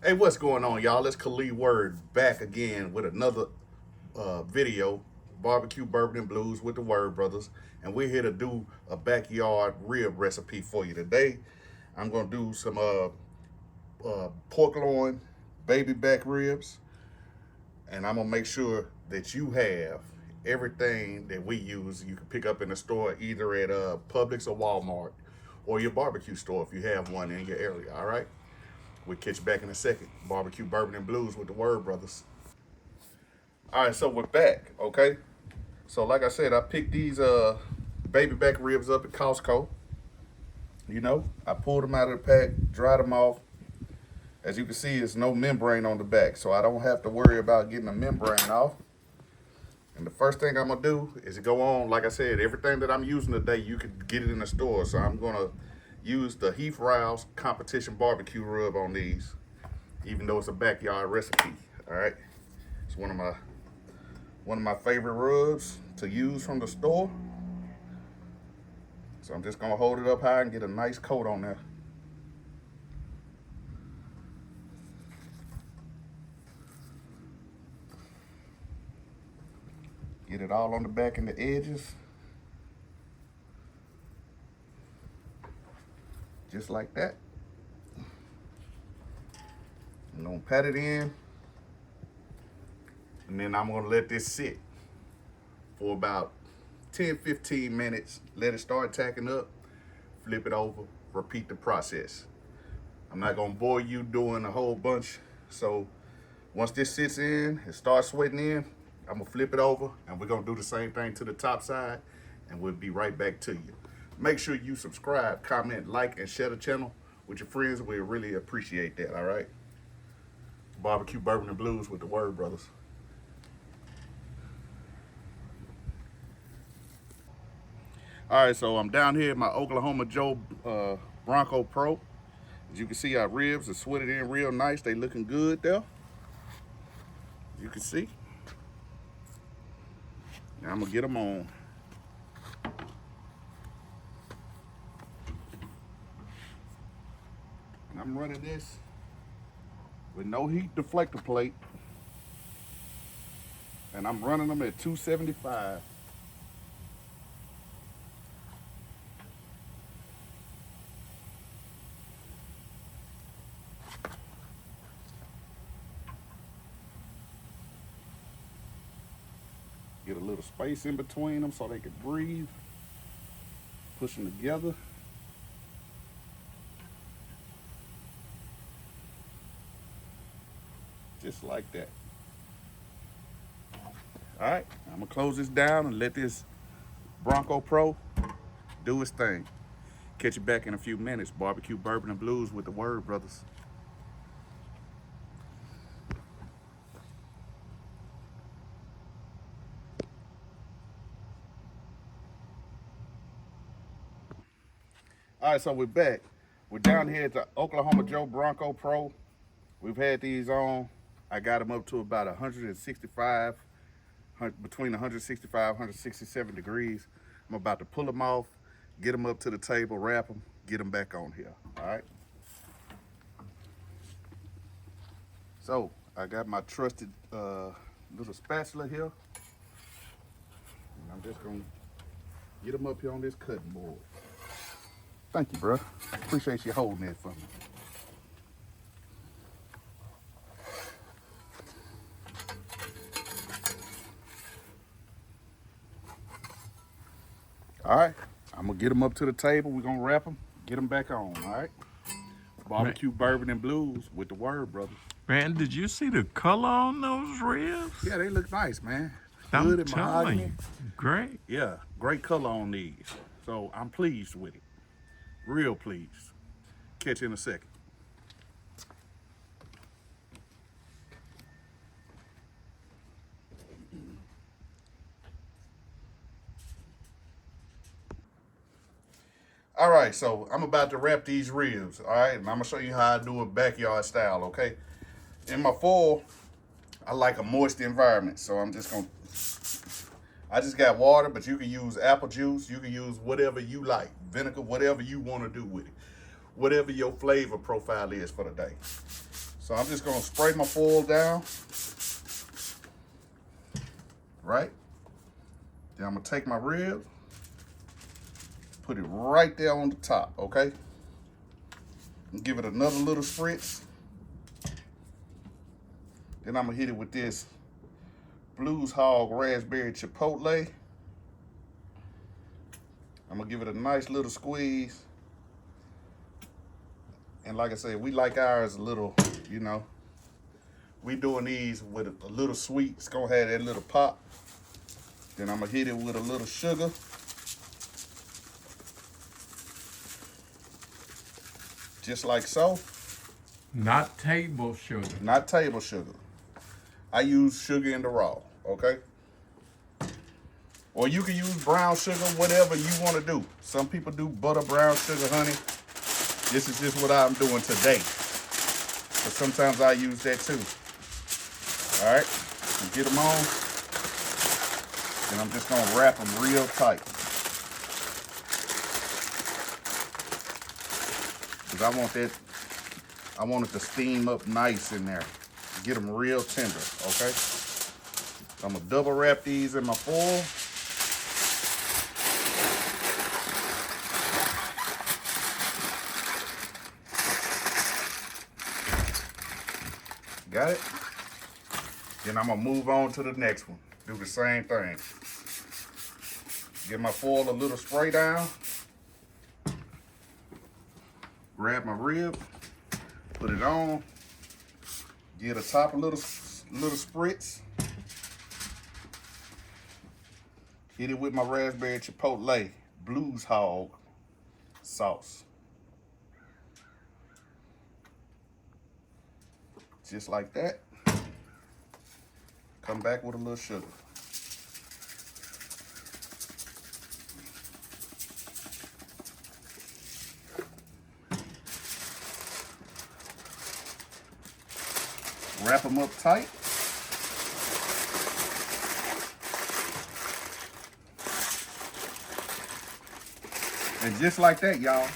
Hey, what's going on, y'all? It's Khalid Word back again with another video, barbecue bourbon and blues with the Word Brothers, and we're here to do a backyard rib recipe for you today. I'm gonna do some pork loin, baby back ribs, and I'm gonna make sure that you have everything that we use. You can pick up in the store, either at Publix or Walmart, or your barbecue store if you have one in your area. All right. We'll catch you back in a second. Barbecue bourbon and blues with the Word Brothers. All right, so we're back. Okay. So like I said, I picked these baby back ribs up at Costco. I pulled them out of the pack, dried them off. As you can see, there's no membrane on the back, so I don't have to worry about getting the membrane off. And the first thing I'm gonna do is go on, like I said, everything that I'm using today, you can get it in the store. So I'm gonna use the Heath Riles competition barbecue rub on these, even though it's a backyard recipe. All right, it's one of my favorite rubs to use from the store. So I'm just gonna hold it up high and get a nice coat on there. Get it all on the back and the edges. Just like that. I'm gonna pat it in. And then I'm gonna let this sit for about 10-15 minutes. Let it start tacking up. Flip it over. Repeat the process. I'm not gonna bore you doing a whole bunch. So once this sits in, it starts sweating in, I'm gonna flip it over and we're gonna do the same thing to the top side and we'll be right back to you. Make sure you subscribe, comment, like, and share the channel with your friends. We really appreciate that, all right? Barbecue Bourbon and Blues with the Word Brothers. All right, so I'm down here at my Oklahoma Joe Bronco Pro. As you can see, our ribs are sweated in real nice. They looking good there. As you can see. Now I'm gonna get them on. And I'm running this with no heat deflector plate. And I'm running them at 275. Get a little space in between them so they can breathe. Push them together. Just like that. All right, I'm gonna close this down and let this Bronco Pro do its thing. Catch you back in a few minutes. Barbecue Bourbon and Blues with the Word Brothers. All right, so we're back. We're down here at the Oklahoma Joe Bronco Pro. We've had these on. I got them up to about 165, between 165, 167 degrees. I'm about to pull them off, get them up to the table, wrap them, get them back on here, all right? So I got my trusted little spatula here. And I'm just gonna get them up here on this cutting board. Thank you, bro. Appreciate you holding that for me. All right, I'm gonna get them up to the table. We're gonna wrap them, get them back on, all right? Barbecue Bourbon and Blues with the Word Brothers. Man, did you see the color on those ribs? Yeah, they look nice, man. I'm Good and telling mahogany. you, great. Yeah, great color on these. So I'm pleased with it. Real pleased. Catch you in a second. All right, so I'm about to wrap these ribs, all right? And I'm gonna show you how I do it backyard style, okay? In my foil, I like a moist environment, so I just got water, but you can use apple juice, you can use whatever you like, vinegar, whatever you wanna do with it. Whatever your flavor profile is for the day. So I'm just gonna spray my foil down, right? Then I'm gonna take my rib, put it right there on the top, okay? And give it another little spritz. Then I'm gonna hit it with this Blues Hog Raspberry Chipotle. I'm gonna give it a nice little squeeze. And like I said, we like ours a little, you know, we doing these with a little sweet. It's gonna have that little pop. Then I'm gonna hit it with a little sugar. Just like so. Not table sugar. Not table sugar. I use sugar in the raw, okay? Or you can use brown sugar, whatever you want to do. Some people do butter, brown sugar, honey. This is just what I'm doing today. But sometimes I use that too. All right, get them on. And I'm just gonna wrap them real tight. Cause I want it to steam up nice in there. Get them real tender, okay? So I'm gonna double wrap these in my foil. Got it? Then I'm gonna move on to the next one. Do the same thing. Get my foil a little spray down. Grab my rib, put it on. Get the top a little spritz. Hit it with my raspberry chipotle Blues Hog sauce. Just like that. Come back with a little sugar. Wrap them up tight. And just like that, y'all,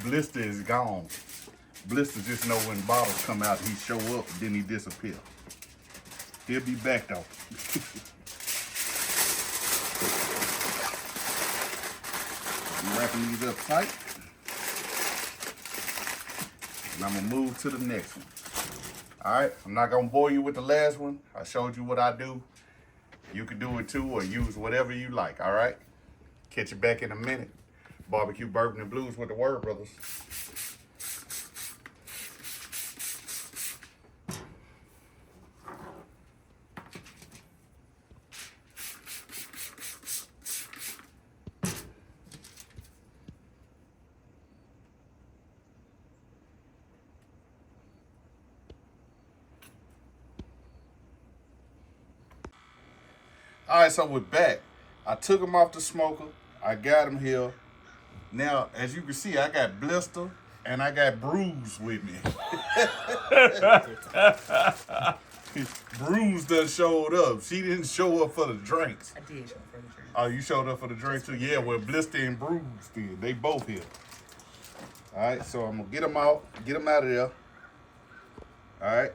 blister is gone. Blister just know when bottles come out, he show up, then he disappear. He'll be back though. I'm wrapping these up tight. And I'm gonna move to the next one. All right, I'm not gonna bore you with the last one. I showed you what I do. You can do it too or use whatever you like, all right? Catch you back in a minute. Barbecue, bourbon, and blues with the Word Brothers. All right, so we're back. I took them off the smoker. I got them here. Now, as you can see, I got blister and I got bruise with me. Bruise done showed up. She didn't show up for the drinks. I did show up for the drink. Oh, you showed up for the drink too? Yeah, well, blister and bruise did. They both here. All right, so I'm gonna get them out of there. All right.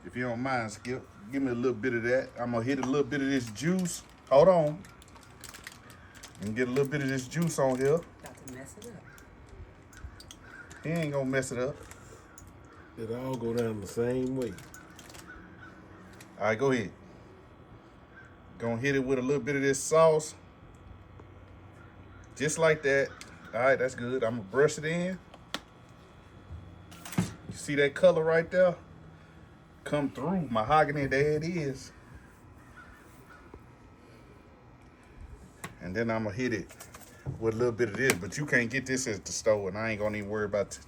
If you don't mind, Skip, give me a little bit of that. I'm gonna hit a little bit of this juice. Hold on. And get a little bit of this juice on here. About to mess it up. He ain't gonna mess it up. It all go down the same way. All right, go ahead. Gonna hit it with a little bit of this sauce. Just like that. All right, that's good. I'm gonna brush it in. You see that color right there? Come through. Mahogany, there it is. And then I'm gonna hit it with a little bit of this, but you can't get this at the store, and I ain't gonna even worry about it.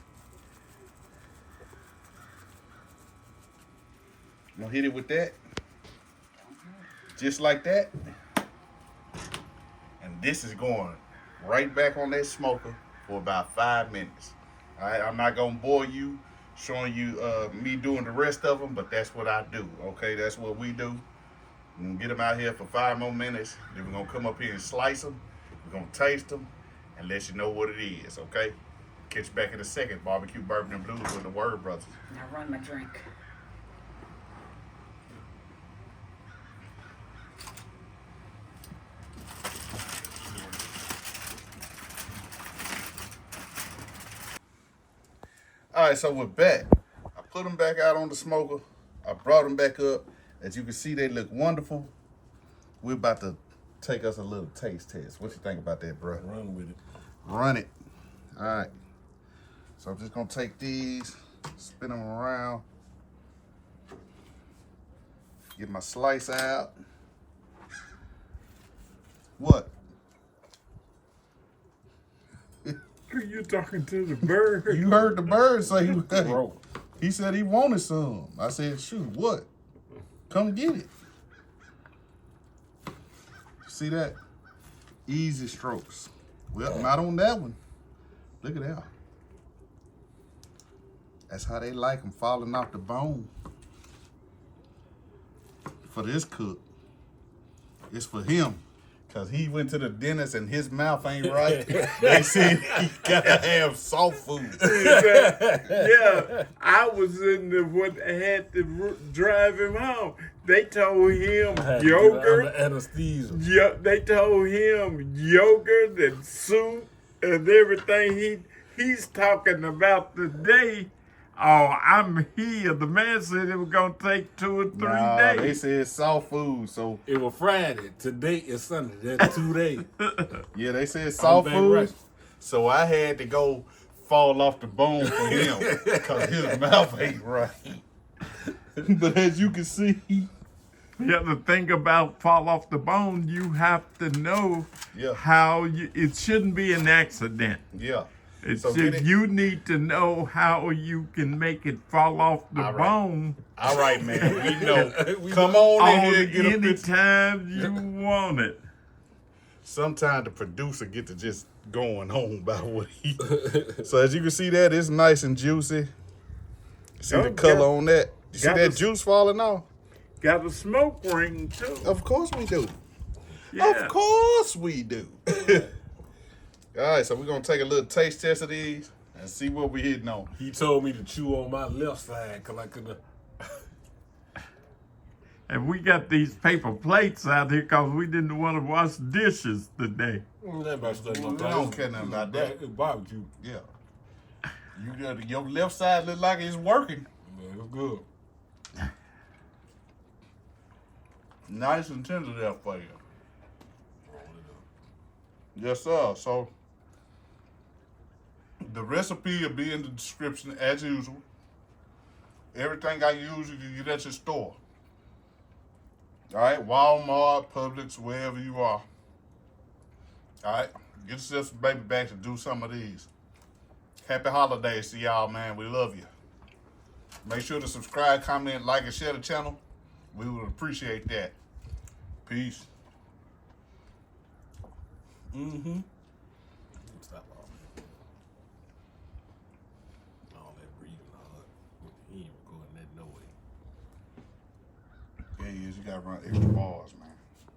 I'm gonna hit it with that. Just like that. And this is going right back on that smoker for about 5 minutes. All right, I'm not gonna bore you showing you me doing the rest of them, but that's what I do, okay? That's what we do. We're gonna get them out here for 5 more minutes. Then we're gonna come up here and slice them. We're gonna taste them and let you know what it is, okay? Catch you back in a second. Barbecue Bourbon and Blues with the Word Brothers. Now run my drink. All right, so we're back. I put them back out on the smoker. I brought them back up. As you can see, they look wonderful. We're about to take us a little taste test. What you think about that, bro? Run with it. Run it. All right. So I'm just gonna take these, spin them around, get my slice out. What? You talking to the bird? You heard the bird say Bro. he said he wanted some. I said, shoot, what? Come get it. See that? Easy strokes. Well, not on that one. Look at that. That's how they like them, falling off the bone. For this cook, it's for him. Cause he went to the dentist and his mouth ain't right. They said he gotta have soft food. Yeah, I was in the what had to drive him home. They told him yogurt. Anesthesia. Yeah, they told him yogurt and soup and everything. He's talking about today. Oh, I'm here. The man said it was gonna take 2 or 3 Nah, they days. said soft food. So It was Friday. Today is Sunday. That's 2 days. yeah, they said soft back food. right. So I had to go fall off the bone for him because his mouth ain't right. But as you can see, Yeah, the thing about fall off the bone, you have to know Yeah. how it shouldn't be an accident. yeah. It's So just, get it- you need to know how you can make it fall off the All right. bone All right, man. We know. Come on in on here and get a picture. anytime you want it. Sometimes the producer get to just going on about what he. So as you can see, that it's nice and juicy. See Oh, the color got- on that? You see got that the- juice falling off? Got a smoke ring too. Of course we do. Yeah. Of course we do. All right, so we're gonna take a little taste test of these and see what we hitting on. He told me to chew on my left side because I couldn't. And we got these paper plates out here because we didn't want to wash dishes today. I don't care nothing about that. It's barbecue. Yeah. Your left side look like it's working. Man, it's good. Nice and tender there for you. Yes, sir. So the recipe will be in the description as usual. Everything I use you can get at your store. All right, Walmart, Publix, wherever you are. All right, get yourself some baby back to do some of these. Happy holidays to y'all, man. We love you. Make sure to subscribe, comment, like, and share the channel. We would appreciate that. Peace. Mm-hmm. Stop all that. All that breathing, all that. He ain't recording that no way. Yeah, you gotta run extra bars, man.